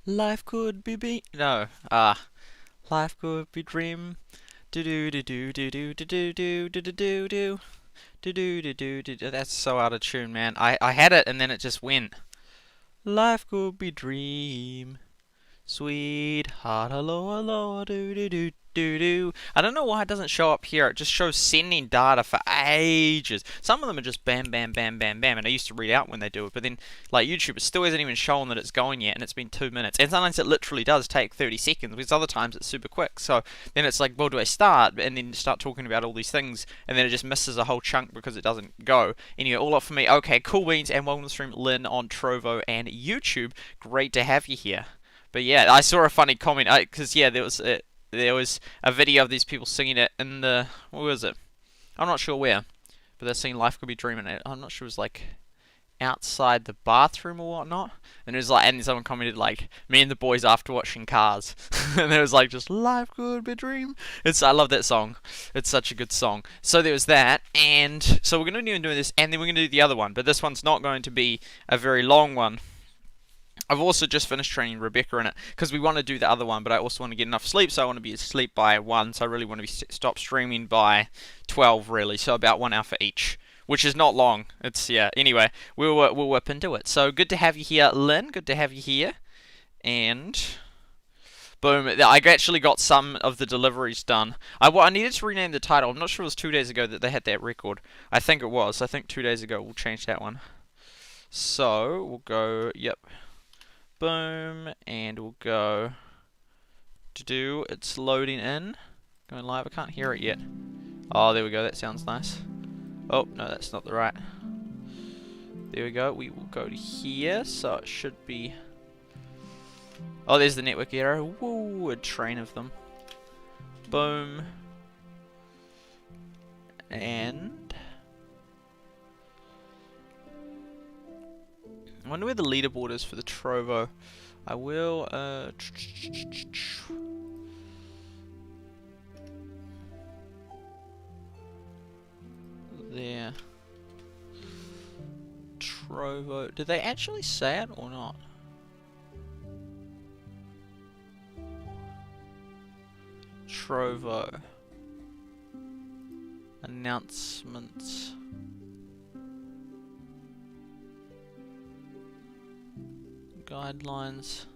Life could be no. Life could be dream. Do do do do do do do do do do do do do do do do do. That's so out of tune, man. I had it and then it just went. Life could be dream. Sweetheart, hello, hello, do do do do do. I don't know why it doesn't show up here. It just shows sending data for ages. Some of them are just bam, bam, bam, bam, bam, and I used to read out when they do it. But then, like YouTube, it still hasn't even shown that it's going yet, and it's been 2 minutes. And sometimes it literally does take 30 seconds, because other times it's super quick. So then it's like, well, do I start? And then start talking about all these things, and then it just misses a whole chunk because it doesn't go. Anyway, all up for me. Okay, cool beans, and welcome to the stream, Lynn on Trovo and YouTube. Great to have you here. But yeah, I saw a funny comment because yeah, there was a video of these people singing it in the what was it? I'm not sure where, but they're singing "Life Could Be Dreaming." I'm not sure it was like outside the bathroom or whatnot. And it was like, and someone commented like, "Me and the boys after watching Cars," and it was like just "Life Could Be Dream." I love that song. It's such a good song. So there was that, and so we're gonna be doing this, and then we're gonna do the other one. But this one's not going to be a very long one. I've also just finished training Rebecca in it because we want to do the other one, but I also want to get enough sleep, so I want to be asleep by 1, so I really want to stop streaming by 12, really, so about 1 hour for each, which is not long. It's, yeah, anyway, we'll whip into it. So good to have you here, Lynn, good to have you here, and boom, I actually got some of the deliveries done. I needed to rename the title. I'm not sure it was 2 days ago that they had that record. I think it was. I think 2 days ago we'll change that one. So, we'll go, yep. Boom, and we'll go to do, it's loading in, going live, I can't hear it yet. Oh, there we go, that sounds nice. Oh, no, that's not the right. There we go, we will go to here, so it should be, oh, there's the network error, woo, a train of them. Boom. And I wonder where the leaderboard is for the Trovo. I will, there. Trovo. Did they actually say it or not? Trovo. Announcements. Guidelines.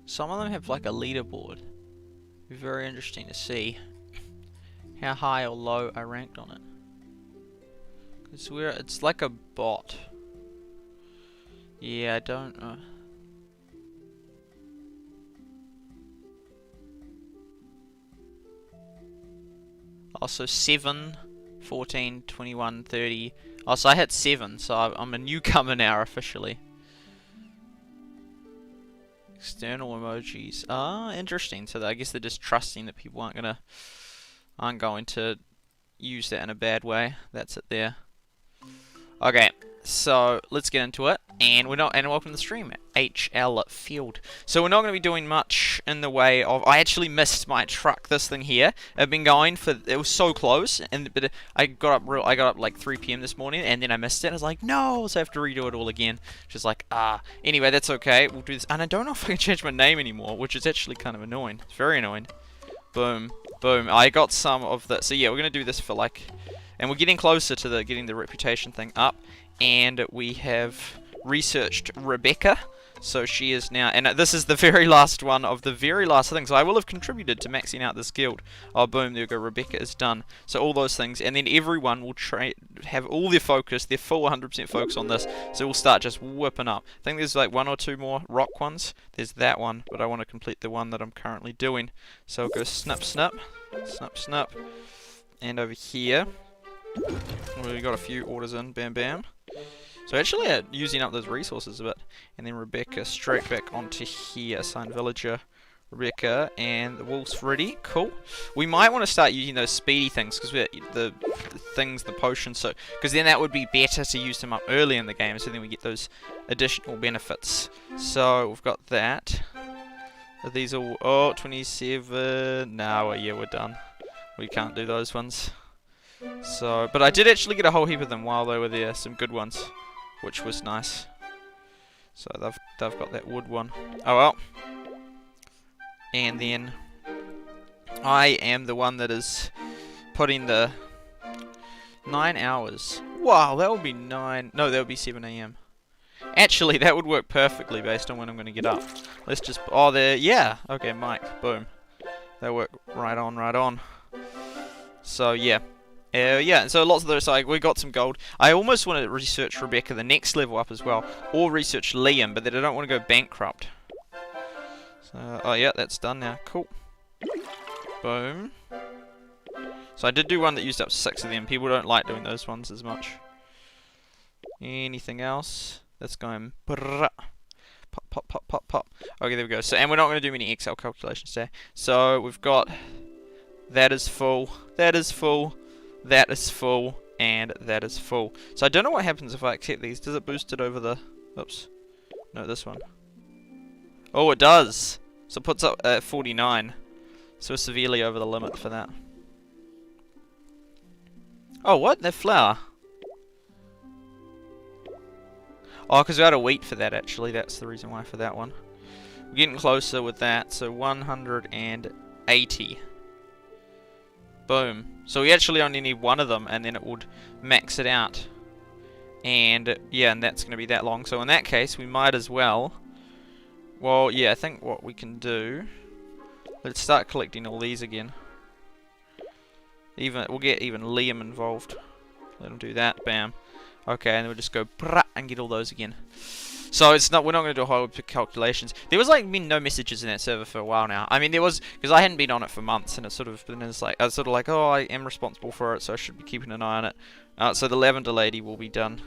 Some of them have like a leaderboard. Be very interesting to see how high or low I ranked on it. It's like a bot. Yeah, I don't know. Also 7, 14, 21, 30. Oh, so I hit 7, so I'm a newcomer now officially. External emojis. Ah, interesting. So I guess they're just trusting that people aren't going to use that in a bad way. That's it there. Okay, so let's get into it. And welcome to the stream, HL Field. So we're not going to be doing much in the way of. I actually missed my truck. This thing here. I've been going for. It was so close, but I got up like 3 p.m. this morning, and then I missed it. I was like, no, so I have to redo it all again. Just like Anyway, that's okay. We'll do this, and I don't know if I can change my name anymore, which is actually kind of annoying. It's very annoying. Boom, boom. I got some of the. So yeah, we're gonna do this for like, and we're getting closer to getting the reputation thing up, and we have researched Rebecca, so she is now, and this is the very last one of the very last thing, so I will have contributed to maxing out this guild. Oh boom, there we go, Rebecca is done. So all those things, and then everyone will have all their focus, their full 100% focus on this, so we'll start just whipping up. I think there's like 1 or 2 more rock ones. There's that one, but I want to complete the one that I'm currently doing. So I'll go snip, snip, snip, snip, and over here, we got a few orders in, bam, bam. So actually using up those resources a bit. And then Rebecca straight back onto here. Assigned villager, Rebecca, and the wolf's ready. Cool. We might want to start using those speedy things, because the potions, so because then that would be better to use them up early in the game, so then we get those additional benefits. So we've got that. Are these all, oh, 27, no, yeah, we're done. We can't do those ones. So, but I did actually get a whole heap of them while they were there, some good ones, which was nice. So they've got that wood one. Oh well. And then I am the one that is putting the 9 hours. Wow, that would be 9. No, that would be 7 a.m. Actually, that would work perfectly based on when I'm going to get up. Let's just... Oh, there... Yeah. Okay, Mike. Boom. That worked right on, right on. So, yeah. Yeah, so lots of those, like, we got some gold. I almost want to research Rebecca the next level up as well. Or research Liam, but then I don't want to go bankrupt. So, oh, yeah, that's done now. Cool. Boom. So I did do one that used up 6 of them. People don't like doing those ones as much. Anything else? That's going pop, pop, pop, pop, pop. Okay, there we go. So, and we're not going to do many Excel calculations today. So we've got that is full, that is full, that is full, and that is full. So I don't know what happens if I accept these. Does it boost it over the... Oops. No, this one. Oh, it does. So it puts up at 49. So we're severely over the limit for that. Oh, what? That flower. Oh, because we had a wheat for that, actually. That's the reason why for that one. We're getting closer with that. So 180. Boom. So we actually only need one of them, and then it would max it out. And, yeah, and that's going to be that long. So in that case, we might as well... Well, yeah, I think what we can do... Let's start collecting all these again. We'll get even Liam involved. Let him do that. Bam. Okay, and then we'll just go and get all those again. So it's not. We're not going to do a whole heap of calculations. There was like been no messages in that server for a while now. I mean, there was because I hadn't been on it for months, and it's sort of been like I was sort of like, oh, I am responsible for it, so I should be keeping an eye on it. So the lavender lady will be done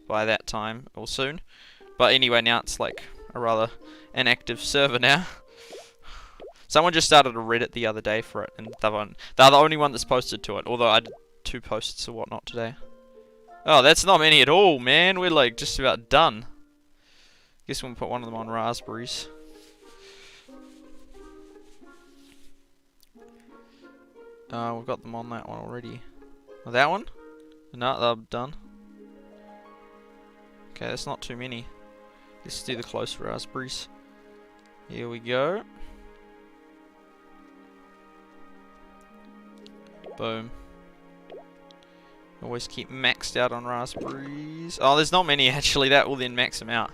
by that time or soon. But anyway, now it's like a rather inactive server now. Someone just started a Reddit the other day for it, and they're the only one that's posted to it. Although I did 2 posts or whatnot today. Oh, that's not many at all, man. We're like just about done. Guess we'll put one of them on raspberries. We've got them on that one already. Oh, that one? No, they're done. Okay, that's not too many. Let's do the close raspberries. Here we go. Boom. Always keep maxed out on raspberries. Oh, there's not many actually. That will then max them out.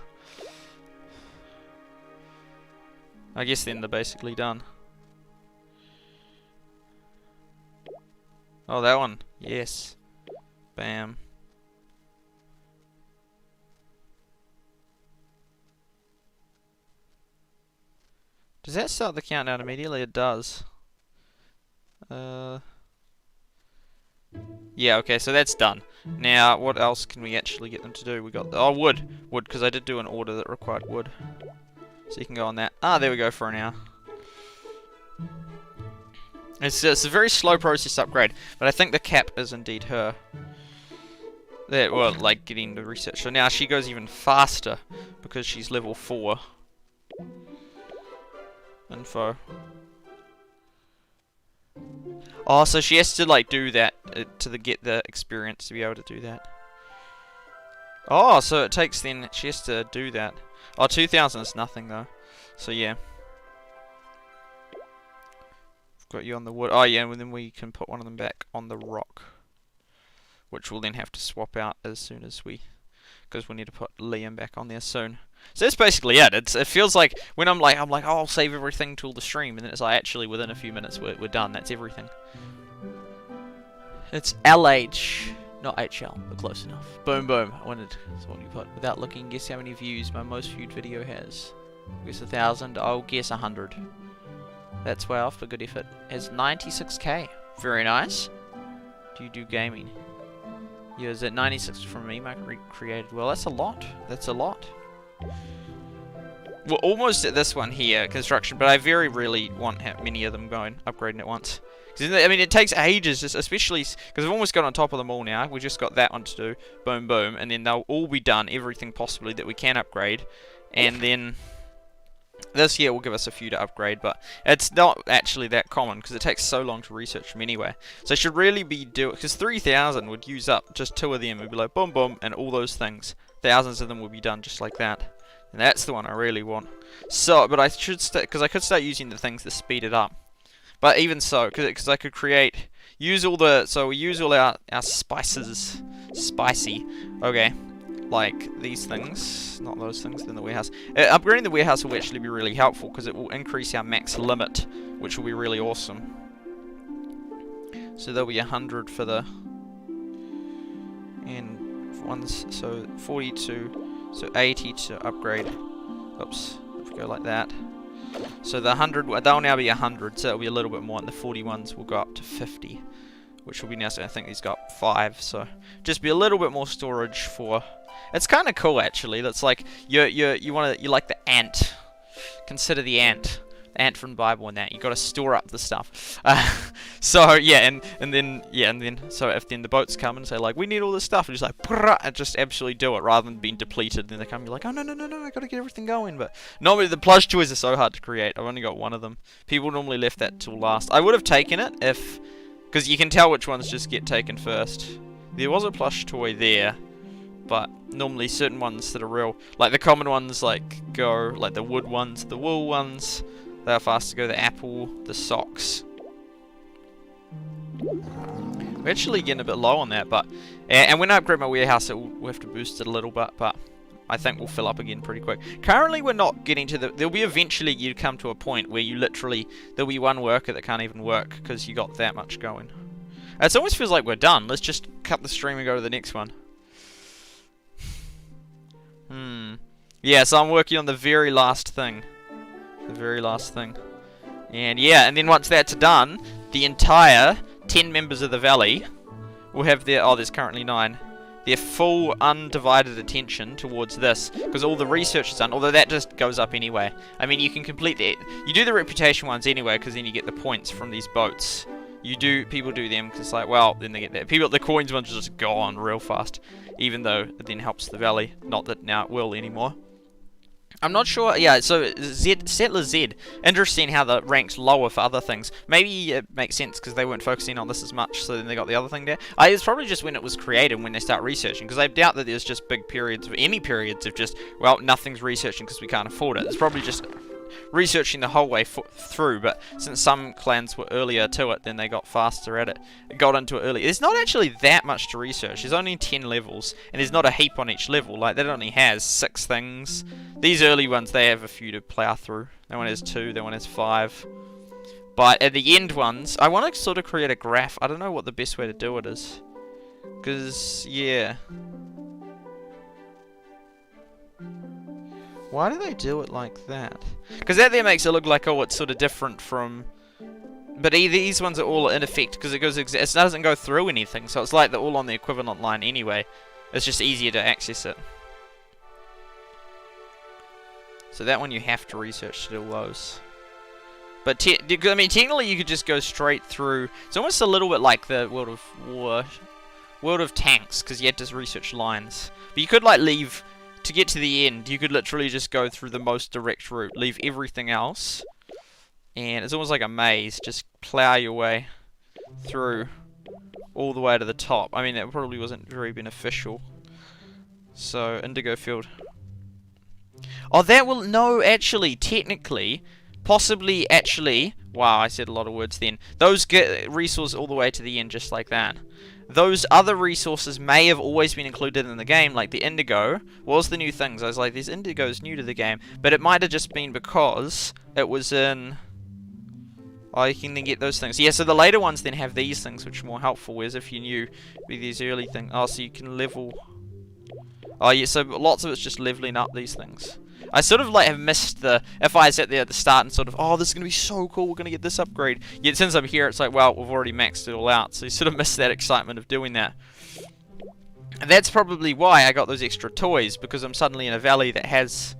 I guess then they're basically done. Oh, that one. Yes. Bam. Does that start the countdown immediately? It does. Yeah, okay, so that's done. Now, what else can we actually get them to do? We got... Oh, wood. Wood, because I did do an order that required wood. So you can go on that. Ah, there we go for an hour. It's a very slow process upgrade, but I think the cap is indeed her. There, well, like getting the research. So now she goes even faster because she's level 4. Info. Oh, so she has to like do that to get the experience to be able to do that. Oh, so it takes then she has to do that. Oh, 2,000 is nothing though. So yeah. I've got you on the wood. Oh yeah, and then we can put one of them back on the rock, which we'll then have to swap out as soon as because we need to put Liam back on there soon. So that's basically it. It feels like when I'm like, oh, I'll save everything till the stream, and then it's like actually within a few minutes we're done. That's everything. It's LH, not HL, but close enough. Boom, boom. That's what you put. Without looking, guess how many views my most viewed video has. Guess 1,000. I'll guess 100. That's way off, but good effort. It has 96k. Very nice. Do you do gaming? Yeah, is it 96 from me? Market recreated. Well, that's a lot. That's a lot. We're almost at this one here, construction, but I very rarely want many of them going, upgrading at once. I mean, it takes ages, just especially because we've almost got on top of them all now. We just got that one to do, boom, boom, and then they'll all be done, everything possibly that we can upgrade, and then this year will give us a few to upgrade, but it's not actually that common because it takes so long to research them anyway. So I should really be doing, because 3,000 would use up just 2 of them. It'd be like boom, boom, and all those things. Thousands of them will be done just like that. And that's the one I really want. So, but I should because I could start using the things to speed it up. But even so, because I could use all our spices, spicy, okay, like these things, not those things, in the warehouse. Upgrading the warehouse will actually be really helpful because it will increase our max limit, which will be really awesome. So there'll be 100 for the, and ones, so 42, so 80 to upgrade. Oops, if we go like that. So the 100, they'll now be 100, so it'll be a little bit more, and the 41s will go up to 50, which will be nice. I think these got 5, so just be a little bit more storage for. It's kind of cool actually. That's like you like the ant. Consider the ant from the Bible and that. You got to store up the stuff. So yeah, and then so if then the boats come and say like we need all this stuff, and just like and just absolutely do it rather than being depleted. Then they come, you're like, oh no, I got to get everything going. But normally the plush toys are so hard to create. I've only got one of them. People normally left that till last. I would have taken it because you can tell which ones just get taken first. There was a plush toy there, but normally certain ones that are real, like the common ones, like the wood ones, the wool ones, they are fast to go. The apple, the socks. We're actually getting a bit low on that, but and when I upgrade my warehouse, we'll have to boost it a little bit, but I think we'll fill up again pretty quick. Currently, we're not getting to there'll be eventually you come to a point where there'll be one worker that can't even work because you got that much going. It almost feels like we're done. Let's just cut the stream and go to the next one. Yeah, so I'm working on the very last thing. And yeah, and then once that's done, the entire 10 members of the valley will have their, there's currently 9, their full undivided attention towards this, because all the research is done, although that just goes up anyway. I mean, you can complete it. You do the reputation ones anyway, because then you get the points from these boats. People do them, because like, well, then they get that. The coins ones just go on real fast, even though it then helps the valley. Not that now it will anymore. I'm not sure. Yeah, so Settler Z. Interesting how the ranks lower for other things. Maybe it makes sense because they weren't focusing on this as much, so then they got the other thing there. It's probably just when it was created, when they start researching, because I doubt that there's just big periods, any periods of just, well, nothing's researching because we can't afford it. It's probably just researching the whole way through, but since some clans were earlier to it, then they got faster at it. Got into it early. There's not actually that much to research. There's only 10 levels, and there's not a heap on each level. Like, that only has 6 things. These early ones, they have a few to plow through. That one has 2, that one has 5. But at the end ones, I want to sort of create a graph. I don't know what the best way to do it is. Because, yeah. Why do they do it like that? Because that there makes it look like, oh, it's sort of different from. But these ones are all in effect because it doesn't go through anything, so it's like they're all on the equivalent line anyway. It's just easier to access it. So that one you have to research to do those. But I mean, technically you could just go straight through. It's almost a little bit like the World of Tanks, because you had to research lines. But you could like leave. To get to the end, you could literally just go through the most direct route, leave everything else, and it's almost like a maze. Just plow your way through all the way to the top. I mean, that probably wasn't very beneficial. So, Indigo Field. Oh, that will... No, actually, technically, possibly, actually... Wow, I said a lot of words then. Those get resources all the way to the end just like that. Those other resources may have always been included in the game, like the indigo was the new things. I was like, this indigo is new to the game, but it might have just been because it was in. Oh, you can then get those things. Yeah, so the later ones then have these things, which are more helpful. Whereas if you knew these early things, oh, so you can level. Oh yeah, so lots of it's just leveling up these things. I sort of like have missed the, if I sat there at the start and sort of, oh, this is going to be so cool, we're going to get this upgrade. Yet since I'm here, it's like, well, we've already maxed it all out. So you sort of miss that excitement of doing that. And that's probably why I got those extra toys, because I'm suddenly in a valley that has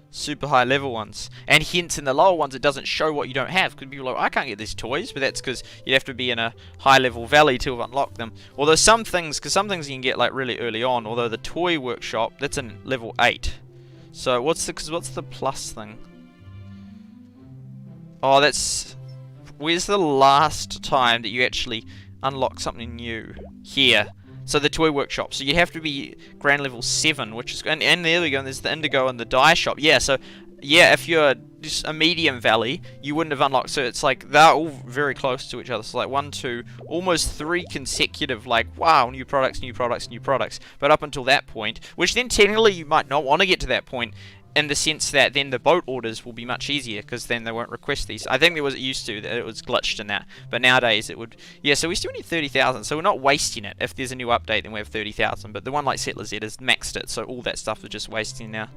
super high level ones. And hence in the lower ones, it doesn't show what you don't have. Because people are like, I can't get these toys, but that's because you have to be in a high level valley to have unlocked them. Although some things, because some things you can get like really early on, although the toy workshop, that's in level 8. So what's the plus thing? Oh, that's... Where's the last time that you actually unlock something new? Here. So the toy workshop. So you have to be grand level 7, which is... And there we go, and there's the indigo and the dye shop. Yeah, so... Yeah, if you're just a medium valley, you wouldn't have unlocked. So it's like, they're all very close to each other. So like 1, 2, almost 3 consecutive, like, wow, new products, new products, new products. But up until that point, which then technically you might not want to get to that point, in the sense that then the boat orders will be much easier, because then they won't request these. I think there was, it used to, that it was glitched in that, but nowadays it would, yeah, so we still need 30,000, so we're not wasting it. If there's a new update, then we have 30,000, but the one like Settler Z has maxed it, so all that stuff is just wasting now,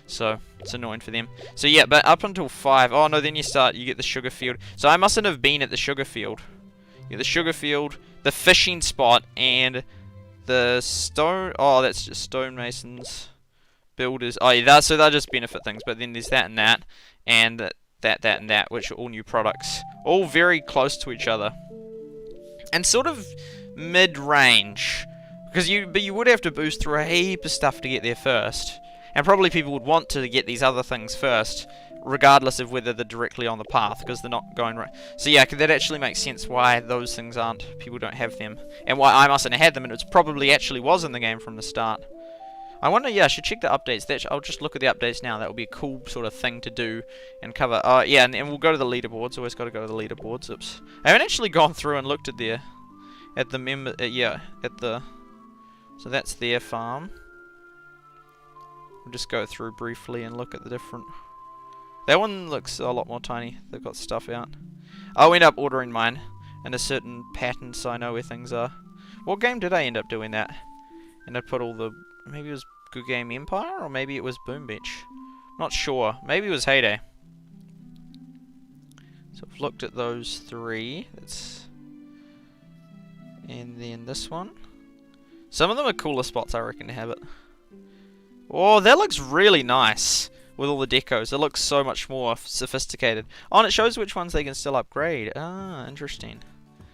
so it's annoying for them. So yeah, but up until 5, oh no, then you get the sugar field. So I mustn't have been at the sugar field. You get the sugar field, the fishing spot, and the stone, oh, that's just stonemasons. Builders, oh yeah, so they'll just benefit things, but then there's that, and that, and that, which are all new products, all very close to each other, and sort of mid-range, because you would have to boost through a heap of stuff to get there first, and probably people would want to get these other things first, regardless of whether they're directly on the path, because they're not going right. So yeah, that actually makes sense why those things aren't, people don't have them, and why I mustn't have had them, and it probably actually was in the game from the start. I wonder, yeah, I should check the updates. I'll just look at the updates now. That would be a cool sort of thing to do and cover. Yeah, and we'll go to the leaderboards. Always got to go to the leaderboards. Oops. I haven't actually gone through and looked at the member. Yeah, at the. So that's their farm. We'll just go through briefly and look at the different. That one looks a lot more tiny. They've got stuff out. I'll end up ordering mine in a certain pattern so I know where things are. What game did I end up doing that? And I put all the. Maybe it was Good Game Empire, or maybe it was Boom Beach. Not sure. Maybe it was Heyday. So I've looked at those 3. And then this one. Some of them are cooler spots, I reckon, to have it. Oh, that looks really nice with all the decos. It looks so much more sophisticated. Oh, and it shows which ones they can still upgrade. Ah, interesting.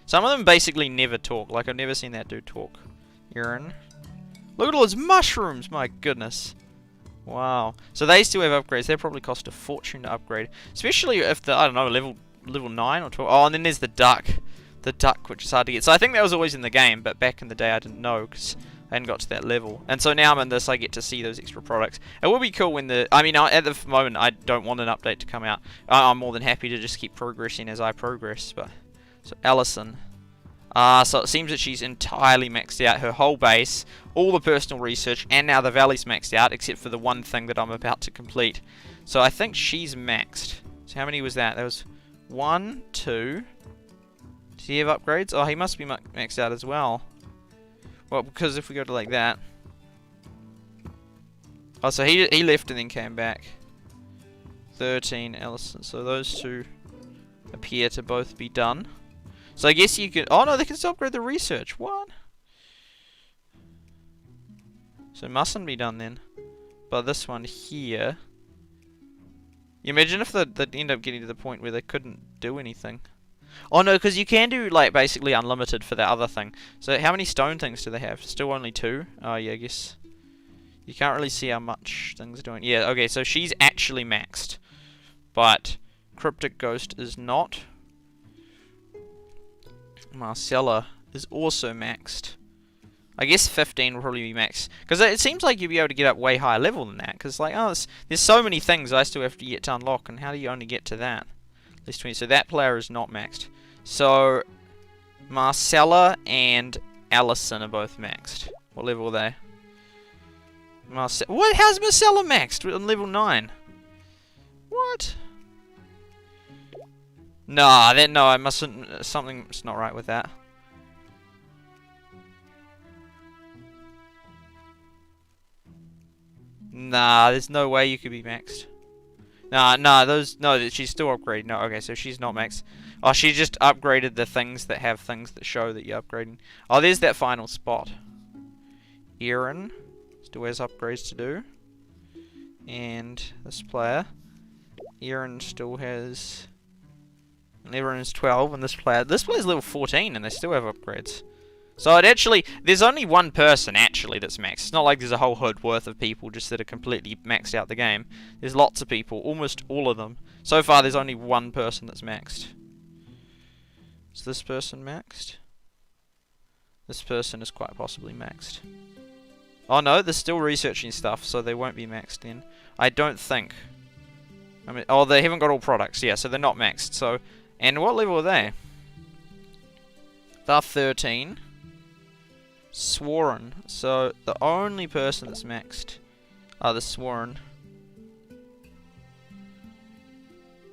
Some of them basically never talk. Like, I've never seen that dude talk. Aaron. Look at all those mushrooms, my goodness. Wow. So they still have upgrades. They probably cost a fortune to upgrade. Especially if the, I don't know, level 9 or 12. Oh, and then there's the duck. The duck, which is hard to get. So I think that was always in the game, but back in the day I didn't know, because I hadn't got to that level. And so now I'm in this, I get to see those extra products. It would be cool when the, I mean, at the moment I don't want an update to come out. I'm more than happy to just keep progressing as I progress. But so Allison. So it seems that she's entirely maxed out her whole base, all the personal research, and now the valley's maxed out, except for the one thing that I'm about to complete. So I think she's maxed. So how many was that? That was 1, 2. Does he have upgrades? Oh, he must be maxed out as well. Well, because if we go to like that. Oh, so he left and then came back. 13, Ellison. So those two appear to both be done. So I guess you could... Oh no, they can still upgrade the research. What? So it mustn't be done then. But this one here... You imagine if they'd end up getting to the point where they couldn't do anything. Oh no, because you can do like basically unlimited for that other thing. So how many stone things do they have? Still only 2? Oh yeah, I guess... You can't really see how much things are doing. Yeah, okay, so she's actually maxed. But Cryptic Ghost is not. Marcella is also maxed. I guess 15 will probably be maxed. Because it seems like you'll be able to get up way higher level than that. Because, like, oh, there's so many things I still have to get to unlock. And how do you only get to that? At least 20. So that player is not maxed. So, Marcella and Allison are both maxed. What level are they? What? How's Marcella maxed on level 9? What? Nah, no, I mustn't. Something's not right with that. Nah, there's no way you could be maxed. Nah, no, she's still upgraded. No, okay, so she's not maxed. Oh, she just upgraded the things that have things that show that you're upgrading. Oh, there's that final spot. Erin still has upgrades to do. And this player. Erin still has... Everyone's 12, and this player's level 14, and they still have upgrades. So it actually, there's only one person actually that's maxed. It's not like there's a whole hood worth of people just that are completely maxed out the game. There's lots of people, almost all of them. So far, there's only one person that's maxed. Is this person maxed? This person is quite possibly maxed. Oh no, they're still researching stuff, so they won't be maxed then. I don't think. I mean, oh, they haven't got all products, yeah, so they're not maxed. So, and what level are they? They're 13. Sworn. So, the only person that's maxed are the Sworn.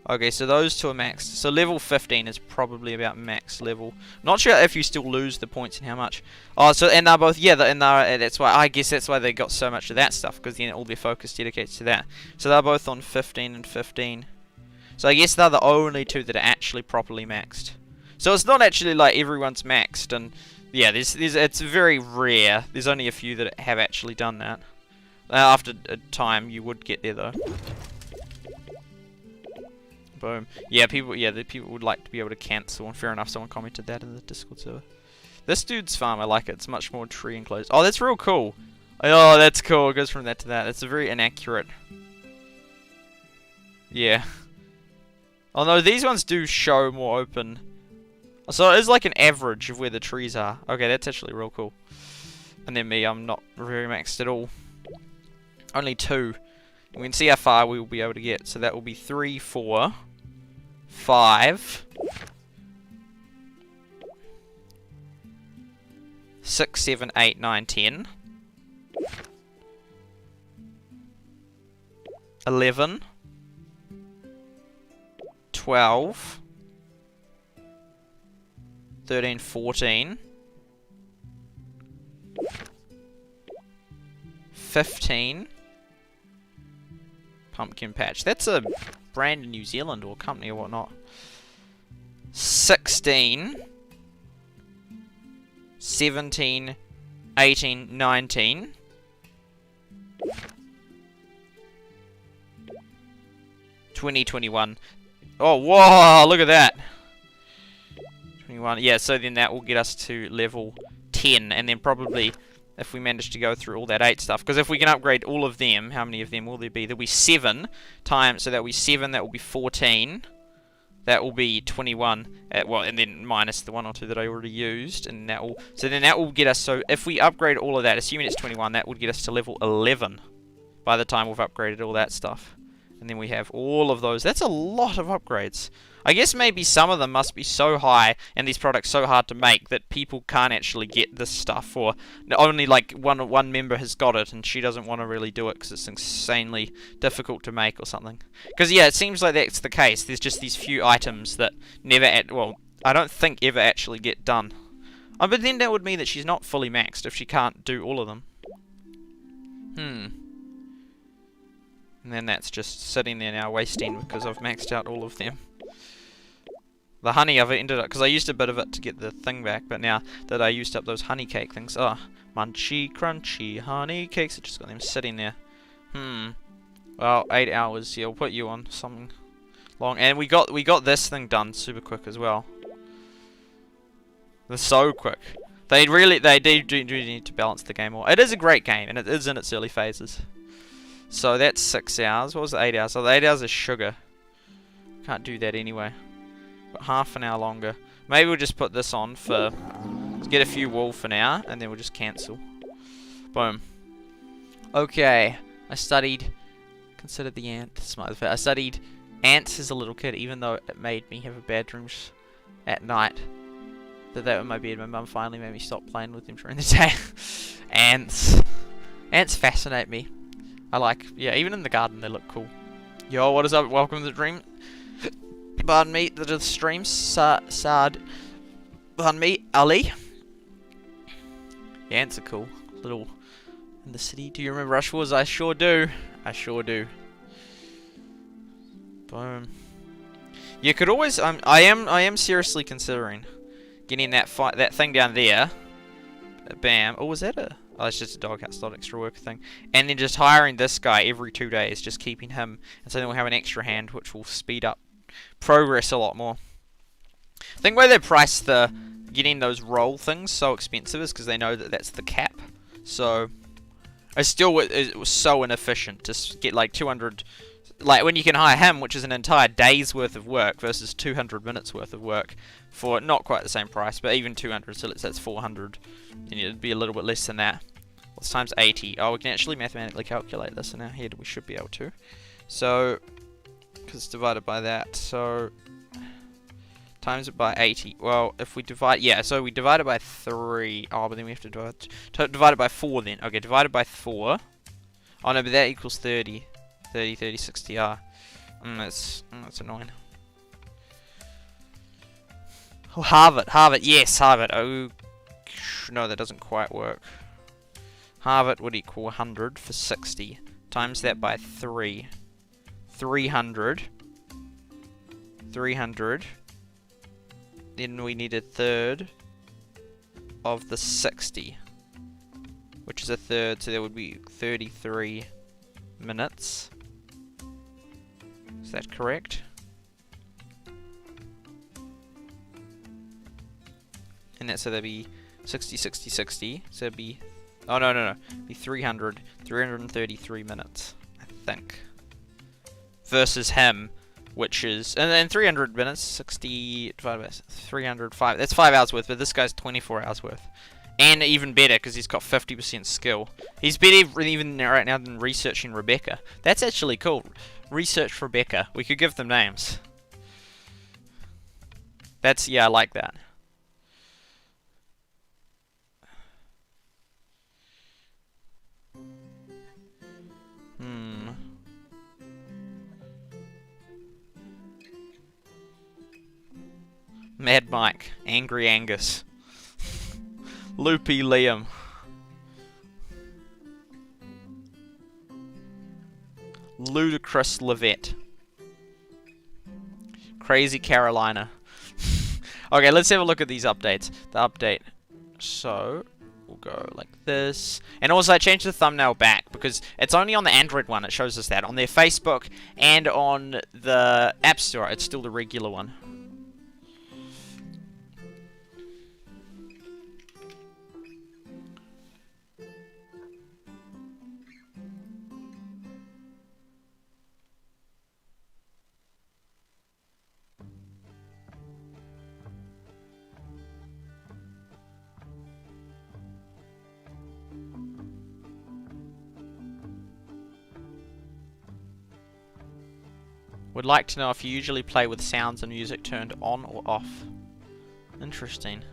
Okay, so those two are maxed. So level 15 is probably about max level. Not sure if you still lose the points and how much. Oh, so and they're both that's why I guess that's why they got so much of that stuff, because then all their focus dedicates to that. So they're both on 15 and 15. So I guess they're the only two that are actually properly maxed. So it's not actually like everyone's maxed, and yeah, it's very rare. There's only a few that have actually done that. After a time, you would get there though. Boom. Yeah, the people would like to be able to cancel, and fair enough, someone commented that in the Discord server. This dude's farm, I like it. It's much more tree enclosed. Oh, that's real cool. Oh, that's cool. It goes from that to that. It's a very inaccurate. Yeah. Oh no, these ones do show more open. So it is like an average of where the trees are. Okay, that's actually real cool. And then me, I'm not very maxed at all. Only 2. We can see how far we will be able to get. So that will be 3, 4, 5, 6, 7, 8, 9, 10, 11, 12, 13, 14, 15. Pumpkin Patch. That's a brand in New Zealand or company or whatnot. 16, 17, 18, 19, 20, 21. Oh, whoa, look at that. 21. Yeah, so then that will get us to level 10, and then probably if we manage to go through all that 8 stuff, because if we can upgrade all of them, how many of them will there be? There'll be 7 times, so that will be 7, that will be 14, that will be 21, well, and then minus the 1 or 2 that I already used, and that will, so then that will get us, so if we upgrade all of that, assuming it's 21, that would get us to level 11 by the time we've upgraded all that stuff. And then we have all of those. That's a lot of upgrades. I guess maybe some of them must be so high and these products so hard to make that people can't actually get this stuff, or only like one member has got it and she doesn't want to really do it because it's insanely difficult to make or something. Because yeah, it seems like that's the case. There's just these few items that never, well, I don't think ever actually get done. But then that would mean that she's not fully maxed if she can't do all of them. And then that's just sitting there now wasting because I've maxed out all of them. The honey of it ended up, because I used a bit of it to get the thing back, but now that I used up those honey cake things, oh, munchy, crunchy honey cakes, I just got them sitting there. Well, 8 hours, yeah, we'll put you on something long. And we got this thing done super quick as well. They're so quick. They do need to balance the game more. It is a great game, and it is in its early phases. So that's 6 hours. What was the 8 hours? So the 8 hours is sugar. Can't do that anyway. Got half an hour longer. Maybe we'll just put this on for... Let's get a few wool for now, and then we'll just cancel. Boom. Okay. I studied... Consider the ant. Smile. I studied ants as a little kid, even though it made me have a bad dreams at night. That they were in my bed. My mum finally made me stop playing with them during the day. Ants. Ants fascinate me. I like, yeah, even in the garden they look cool. Yo, what is up? Welcome to the dream. Pardon me, the stream. Pardon me, Ali. Yeah, ants are cool. Little in the city. Do you remember Rush Wars? I sure do. I sure do. Boom. You could always. I am seriously considering getting that thing down there. Bam. Oh, was that a? Oh, it's just a doghouse, not extra work thing. And then just hiring this guy every 2 days, just keeping him, and so then we'll have an extra hand, which will speed up progress a lot more. I think why they price the getting those roll things so expensive is because they know that that's the cap. So it was so inefficient to get like 200 Like, when you can hire him, which is an entire day's worth of work, versus 200 minutes worth of work for not quite the same price, but even 200, so let's say it's 400, then it'd be a little bit less than that. What's times 80? Oh, we can actually mathematically calculate this in our head. We should be able to. So, because it's divided by that, so times it by 80. Well, if we divide, yeah, so we divide it by 3. Oh, but then we have to divide it by 4 then. Okay, divided by 4. Oh no, but that equals 30. 30, 30, 60, that's annoying. Oh, Harvard, yes, Harvard. Oh, no, that doesn't quite work. Harvard would equal 100 for 60. Times that by 3. 300. 300. Then we need a third of the 60. Which is a third, so that would be 33 minutes. Is that correct? And that, so that'd be 60, 60, 60. So it'd be, oh no, no, no. It'd be 333 minutes, I think. Versus him, which is, and then 300 minutes, 60 divided by 305. That's 5 hours worth, but this guy's 24 hours worth. And even better, because he's got 50% skill. He's better even right now than researching Rebecca. That's actually cool. Research Rebecca. We could give them names. That's, yeah, I like that. Mad Mike. Angry Angus. Loopy Liam. Ludicrous Levette. Crazy Carolina. Okay, let's have a look at these updates. The update. So, we'll go like this. And also, I changed the thumbnail back because it's only on the Android one. It shows us that. On their Facebook and on the App Store, it's still the regular one. Would like to know if you usually play with sounds and music turned on or off. Interesting.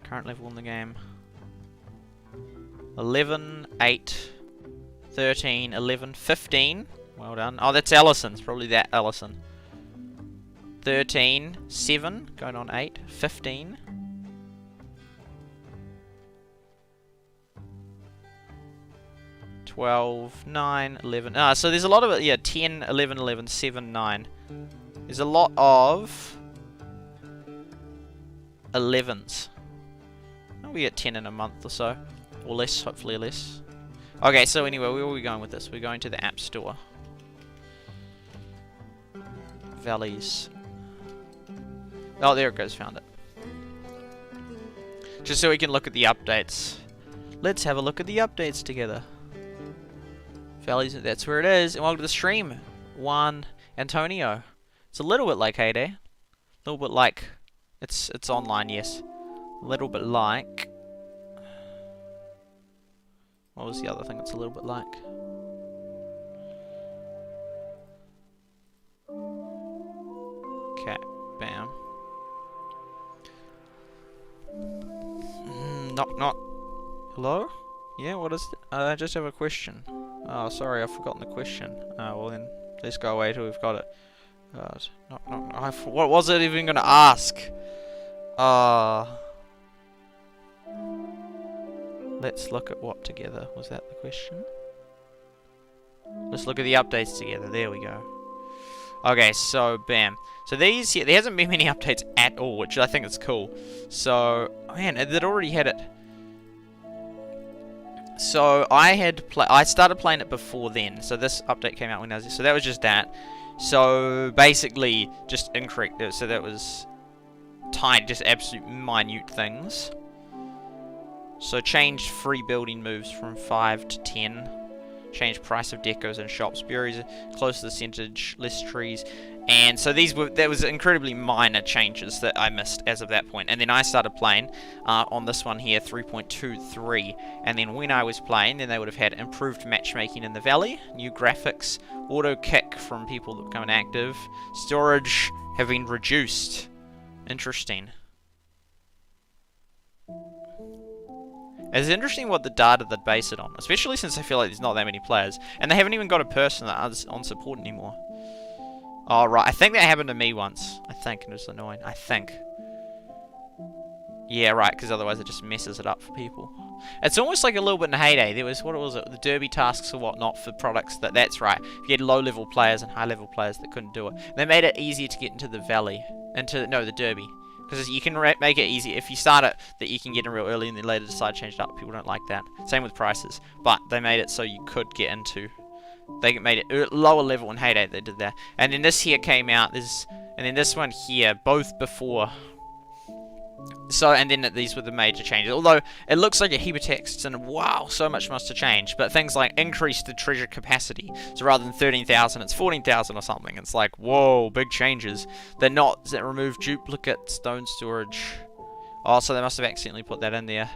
Current level in the game. 11, 8, 13, 11, 15. Well done. Oh, that's Allison's. Probably that Allison. 13, 7, going on 8, 15. 12, 9, 11. So there's a lot of it. Yeah, 10, 11, 11, 7, 9. There's a lot of 11s. We get 10 in a month or so. Or less, hopefully less. Okay, so anyway, where are we going with this? We're going to the App Store. Valleys. Oh, there it goes, found it. Just so we can look at the updates. Let's have a look at the updates together. Valleys, that's where it is. And welcome to the stream, Juan Antonio. It's a little bit like Heyday. A little bit like... It's online, yes. A little bit like... What was the other thing it's a little bit like? Okay, bam. Knock, knock. Hello? Yeah, what is it? I just have a question. Oh, sorry, I've forgotten the question. Well then, let's go away till we've got it. Knock, knock, knock. What was it even gonna ask? Let's look at what together. Was that the question? Let's look at the updates together. There we go. Okay, so bam. So these here, there hasn't been many updates at all, which I think is cool. So, man, it already had it. So I started playing it before then. So this update came out when I was, so that was just that. So basically just incorrect. So that was tiny, just absolute minute things. So changed free building moves from 5 to 10. Change price of decos and shops. Berries close to the centre, less trees. And so that was incredibly minor changes that I missed as of that point. And then I started playing on this one here, 3.23. And then when I was playing, then they would have had improved matchmaking in the valley, new graphics, auto kick from people that become inactive, storage have been reduced. Interesting. It's interesting what the data they'd base it on, especially since I feel like there's not that many players. And they haven't even got a person that's on support anymore. Oh, right. I think that happened to me once. I think, and it was annoying. I think. Yeah, right, because otherwise it just messes it up for people. It's almost like a little bit in Heyday. There was, what was it, the derby tasks or whatnot for products. That's right. If you had low-level players and high-level players that couldn't do it. They made it easier to get into the valley. The derby. Because you can make it easy. If you start it, that you can get in real early and then later decide to change it up. People don't like that. Same with prices. But they made it so you could get into... They made it lower level in Heyday. They did that. And then this here came out. And then this one here. Both before... So, and then these were the major changes. Although, it looks like a heap of texts, and wow, so much must have changed. But things like increase the treasure capacity. So rather than 13,000, it's 14,000 or something. It's like, whoa, big changes. They're not, that remove duplicate stone storage. Oh, so they must have accidentally put that in there.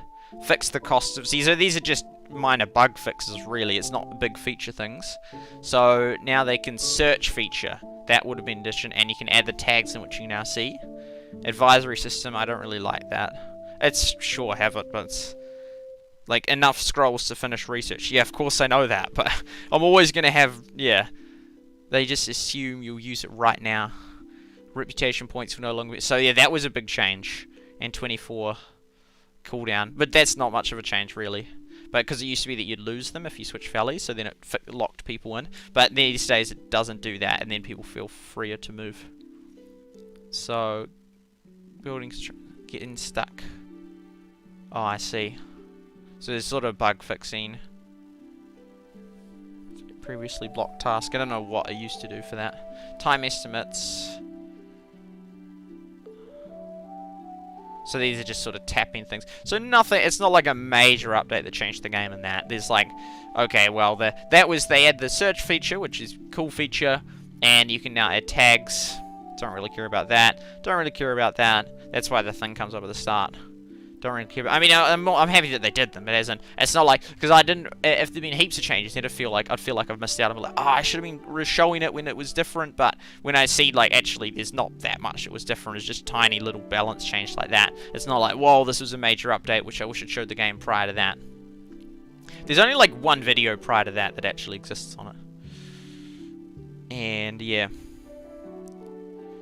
Fix the cost of, see, so these are just minor bug fixes, really. It's not big feature things. So, now they can search feature. That would have been addition, and you can add the tags in which you now see. Advisory system, I don't really like that. It's sure have it, but it's like enough scrolls to finish research. Yeah, of course I know that, but I'm always gonna have, yeah. They just assume you'll use it right now. Reputation points will no longer be, so yeah, that was a big change. And 24 cooldown, but that's not much of a change really. But because it used to be that you'd lose them if you switch valleys, so then it locked people in. But these days it doesn't do that, and then people feel freer to move. So, buildings getting stuck. Oh, I see. So there's sort of bug fixing. Previously blocked task. I don't know what I used to do for that. Time estimates. So these are just sort of tapping things. So nothing, it's not like a major update that changed the game in that. There's like, okay, well, they had the search feature, which is a cool feature, and you can now add tags. Don't really care about that. Don't really care about that. That's why the thing comes up at the start. Don't really care about, I mean, I'm happy that they did them. It isn't, it's not like, because I didn't, if there'd been heaps of changes, I'd feel like I've missed out. I'm like, oh, I should have been showing it when it was different, but when I see, like, actually, there's not that much it was different. It's just tiny little balance change like that. It's not like, whoa, this was a major update, which I wish it showed the game prior to that. There's only, like, one video prior to that actually exists on it. And, yeah.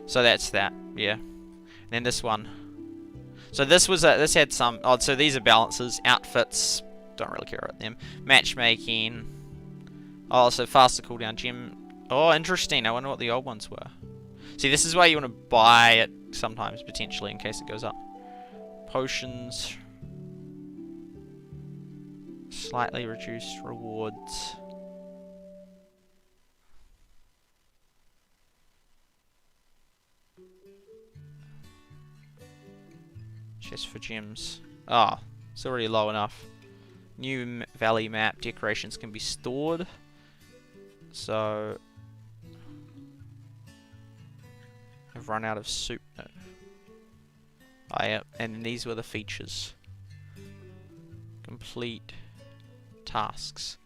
So that's that, yeah. And then this one. So this had some, oh, so these are balances, outfits, don't really care about them. Matchmaking. Oh, so faster cooldown, gem. Oh, interesting, I wonder what the old ones were. See, this is why you want to buy it sometimes, potentially, in case it goes up. Potions. Slightly reduced rewards. Chest for gems. Ah, oh, it's already low enough. New valley map. Decorations can be stored. So, I've run out of soup. No. Oh, yeah, and these were the features. Complete tasks.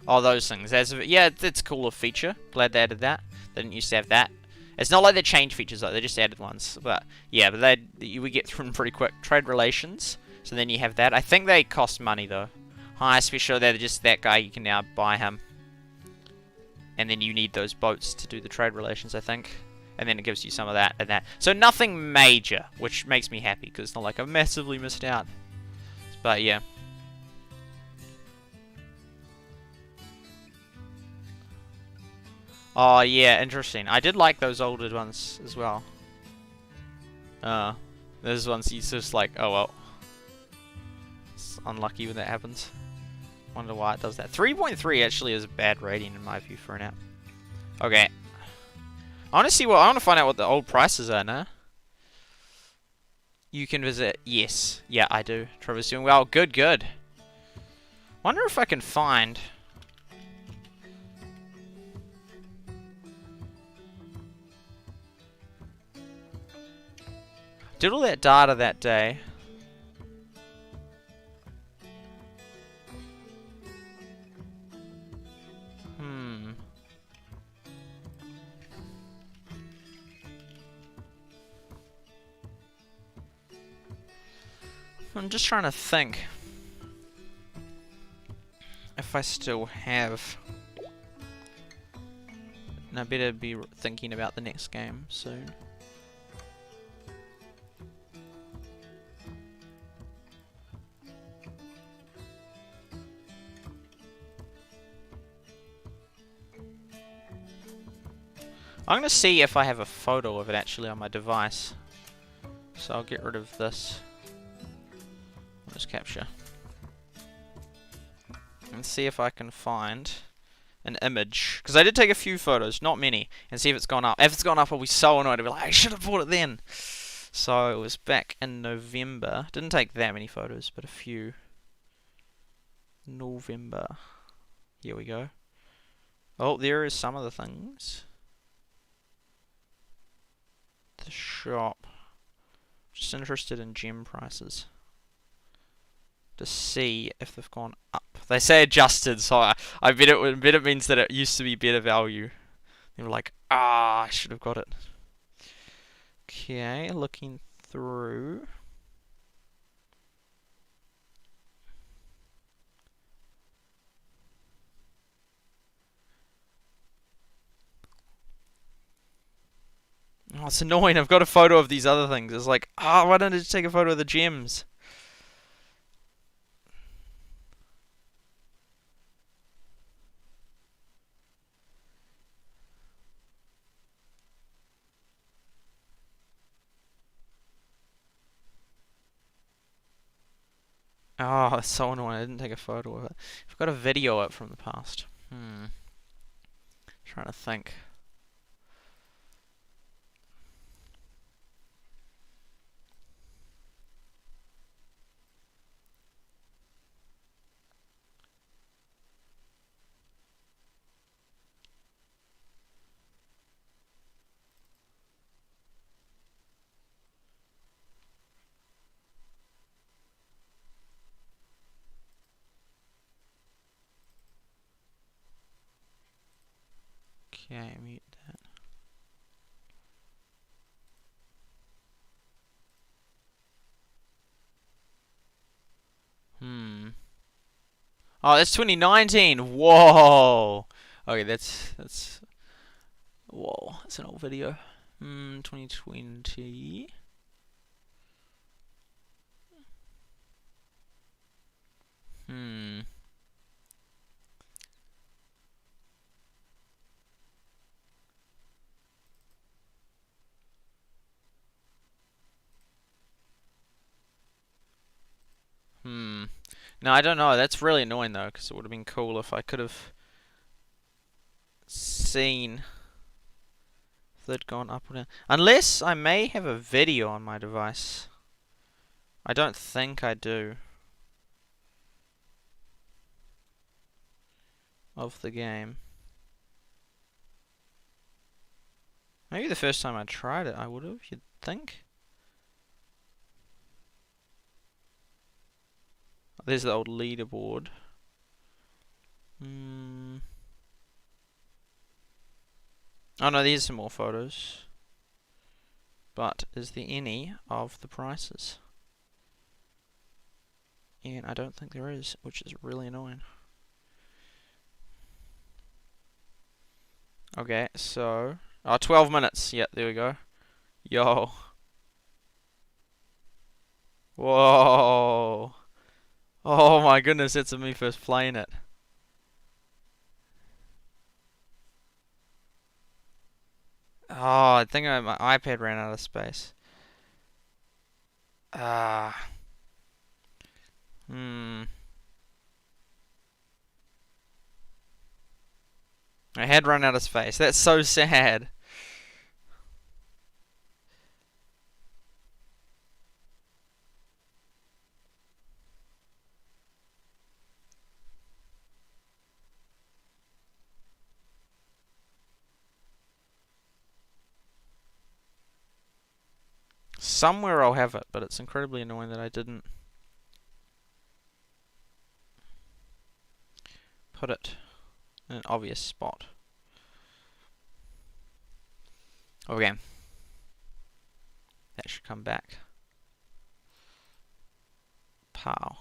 Oh, those things. Yeah, it's a cooler feature. Glad they added that. They didn't used to have that. It's not like they changed features though, they just added ones. But yeah, but we get through them pretty quick. Trade relations. So then you have that. I think they cost money though. High special, they're just that guy, you can now buy him. And then you need those boats to do the trade relations, I think. And then it gives you some of that and that. So nothing major, which makes me happy, because it's not like I've massively missed out. But yeah. Oh yeah, interesting. I did like those older ones as well. Those ones you just like, oh well. It's unlucky when that happens. Wonder why it does that. 3.3 actually is a bad rating in my view for an app. Okay. I want to find out what the old prices are now. You can visit. Yes. Yeah, I do. Trevor's doing well. Good, good. Wonder if I can find Did all that data that day. I'm just trying to think if I still have. And I better be thinking about the next game soon. I'm going to see if I have a photo of it actually on my device. So I'll get rid of this. Let's capture. And see if I can find an image. Because I did take a few photos, not many. And see if it's gone up. If it's gone up, I'll be so annoyed. I'll be like, I should have bought it then. So it was back in November. Didn't take that many photos, but a few. November. Here we go. Oh, there is some of the things. The shop. Just interested in gem prices. To see if they've gone up. They say adjusted, so I bet it means that it used to be better value. They were like, I should have got it. Okay, looking through. Oh, it's annoying. I've got a photo of these other things. It's like, why don't I just take a photo of the gems? Oh, it's so annoying. I didn't take a photo of it. I've got a video up from the past. Trying to think. Okay, mute that. Oh, that's 2019. Whoa. Okay, that's. Whoa, that's an old video. 2020. No, I don't know. That's really annoying though, because it would have been cool if I could have seen if they'd gone up or down. Unless I may have a video on my device. I don't think I do. Of the game. Maybe the first time I tried it, I would have, you'd think. There's the old leaderboard. Oh no, there's some more photos. But is there any of the prices? And I don't think there is, which is really annoying. Okay, so... 12 minutes. Yep, there we go. Yo. Whoa. Oh my goodness, that's me first playing it. Oh, I think my iPad ran out of space. I had run out of space. That's so sad. Somewhere I'll have it, but it's incredibly annoying that I didn't put it in an obvious spot. Okay. That should come back. Pow.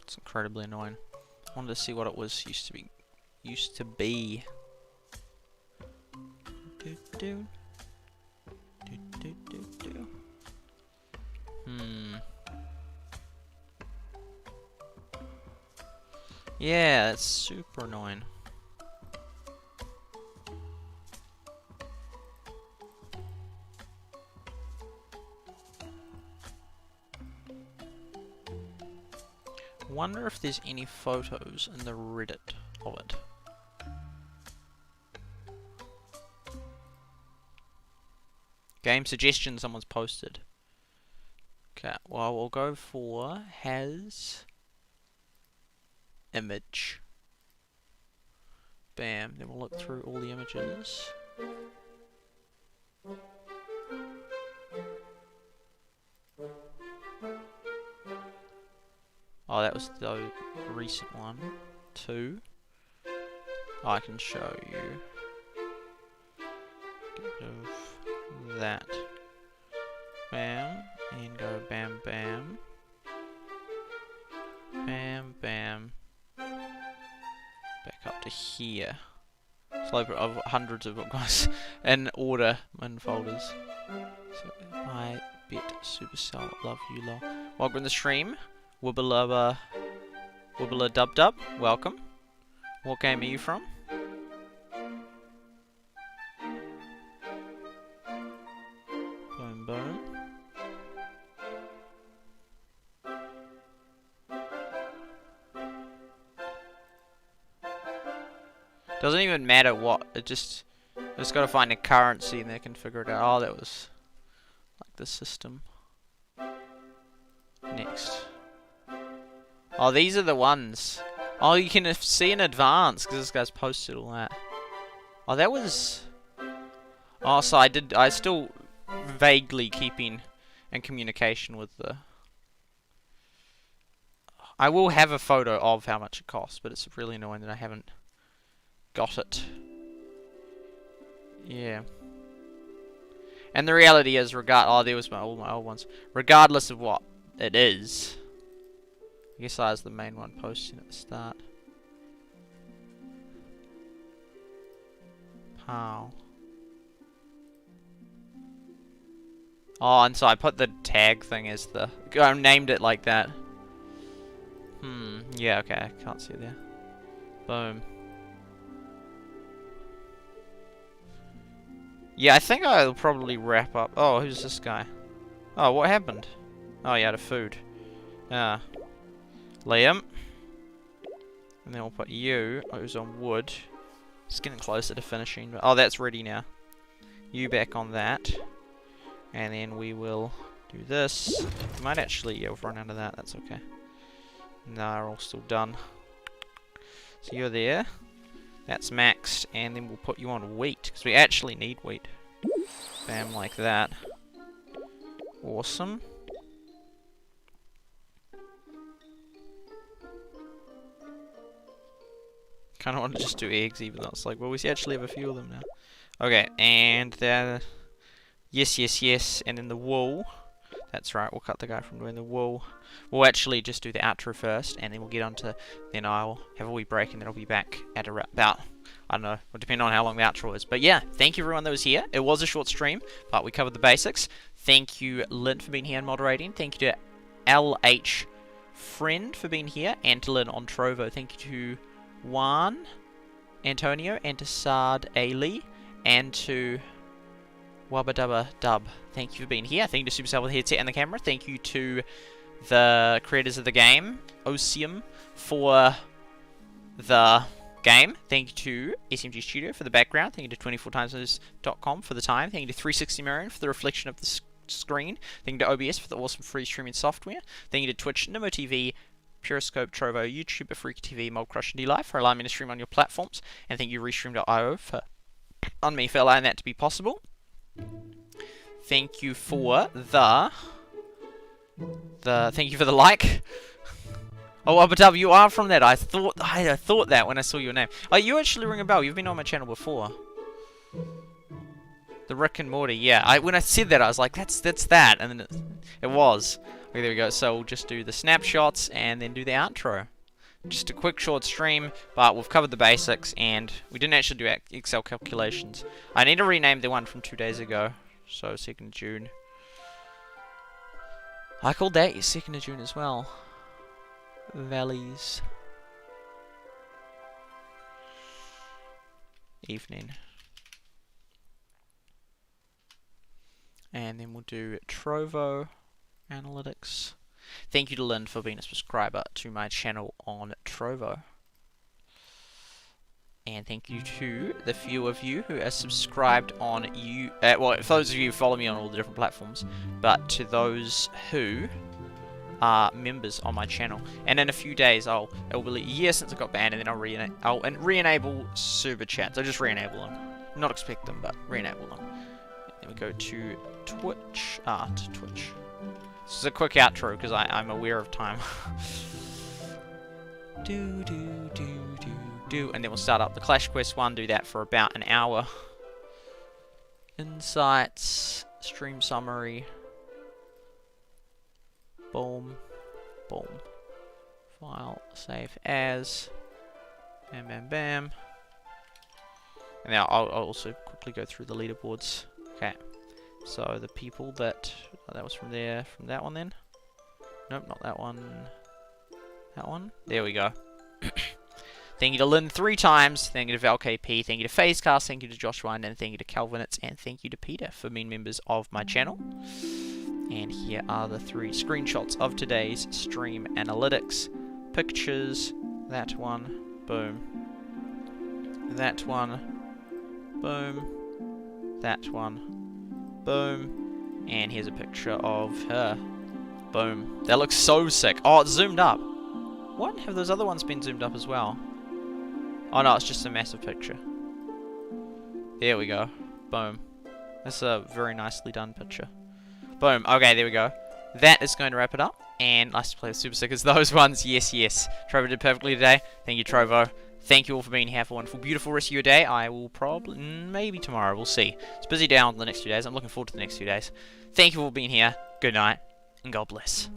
It's incredibly annoying. I wanted to see what it was used to be. Yeah, that's super annoying. Wonder if there's any photos in the Reddit of it. Game suggestion someone's posted. Okay, well we'll go for has image. Bam, then we'll look through all the images. Oh, that was the recent one. 2. I can show you. Get rid of that. Bam. And go bam bam. Bam bam. Back up to here. Slope of hundreds of guys in order in folders. So I bet Supercell love you lol. Welcome to the stream. Wibbler Dub Dub, welcome. What game are you from? Boom boom. Doesn't even matter what, I just gotta find a currency and they can figure it out. Oh, that was like the system. Next. Oh, these are the ones. Oh, you can see in advance because this guy's posted all that. Oh, that was. Oh, so I still vaguely keeping in communication with the. I will have a photo of how much it costs, but it's really annoying that I haven't got it. Yeah. And the reality is, oh, there was all my old ones. Regardless of what it is. I guess I was the main one posting at the start. Pow. Oh, and so I put the tag thing as the... I named it like that. Yeah, okay, I can't see it there. Boom. Yeah, I think I'll probably wrap up... Oh, who's this guy? Oh, what happened? Oh, he had a food. Ah. Liam. And then we'll put you, who's on wood. It's getting closer to finishing. But, oh, that's ready now. You back on that. And then we will do this. We might actually, yeah, we've run out of that. That's okay. No, we're all still done. So you're there. That's maxed. And then we'll put you on wheat. Because we actually need wheat. Bam, like that. Awesome. Kind of want to just do eggs, even though it's like, well, we actually have a few of them now. Okay, and then, yes, yes, yes, and then the wool. That's right, we'll cut the guy from doing the wool. We'll actually just do the outro first, and then we'll get on to, then I'll have a wee break, and then I'll be back at about, I don't know, it'll depend on how long the outro is. But yeah, thank you everyone that was here. It was a short stream, but we covered the basics. Thank you, Lynn, for being here and moderating. Thank you to LH Friend for being here, and to Lynn on Trovo. Thank you to Juan Antonio, and to Sard Ali, and to Wabadubba Dub. Thank you for being here. Thank you to Supercell with the headset and the camera. Thank you to the creators of the game, Osium, for the game. Thank you to SMG Studio for the background. Thank you to 24timesnews.com for the time. Thank you to 360 Marion for the reflection of the screen. Thank you to OBS for the awesome free streaming software. Thank you to Twitch, Nimo TV, Periscope, Trovo, YouTube, Afrika TV, Mold Crush, and D-Live for allowing me to stream on your platforms. And thank you Restream.io for allowing that to be possible. Thank you for thank you for the like. Oh, Abadub, you are from that. I thought that when I saw your name. Oh, you actually ring a bell. You've been on my channel before. The Rick and Morty, yeah. When I said that, I was like, that's that, and then it was. Okay, there we go. So we'll just do the snapshots and then do the outro. Just a quick short stream, but we've covered the basics, and we didn't actually do Excel calculations. I need to rename the one from 2 days ago. So 2nd of June. I called that 2nd of June as well. Valleys. Evening. And then we'll do Trovo Analytics. Thank you to Lynn for being a subscriber to my channel on Trovo. And thank you to the few of you who are subscribed on well, for those of you who follow me on all the different platforms, but to those who are members on my channel. And in a few days, it will be a year since I got banned, and then I'll re-enable super chats. I'll just re-enable them. Not expect them, but re-enable them. Then we go to Twitch. To Twitch. This is a quick outro because I'm aware of time. And then we'll start up the Clash Quest one, do that for about an hour. Insights, stream summary. Boom. Boom. File, save as. Bam, bam, bam. And now I'll also quickly go through the leaderboards. Okay. So the people that was from that one then. Nope, not that one. That one. There we go. Thank you to Lynn 3 times. Thank you to ValKP. Thank you to Phasecast. Thank you to Joshua. And thank you to Calvinitz. And thank you to Peter for being members of my channel. And here are the 3 screenshots of today's stream analytics. Pictures. That one. Boom. That one. Boom. That one. Boom. And here's a picture of her. Boom. That looks so sick. Oh, it's zoomed up. What? Have those other ones been zoomed up as well? Oh no, it's just a massive picture. There we go. Boom. That's a very nicely done picture. Boom. Okay, there we go. That is going to wrap it up. And nice to play with Super Stickers. Those ones, yes, yes. Trovo did perfectly today. Thank you, Trovo. Thank you all for being here. Have a wonderful, beautiful rest of your day. I will probably, maybe tomorrow. We'll see. It's busy down the next few days. I'm looking forward to the next few days. Thank you all for being here. Good night, and God bless.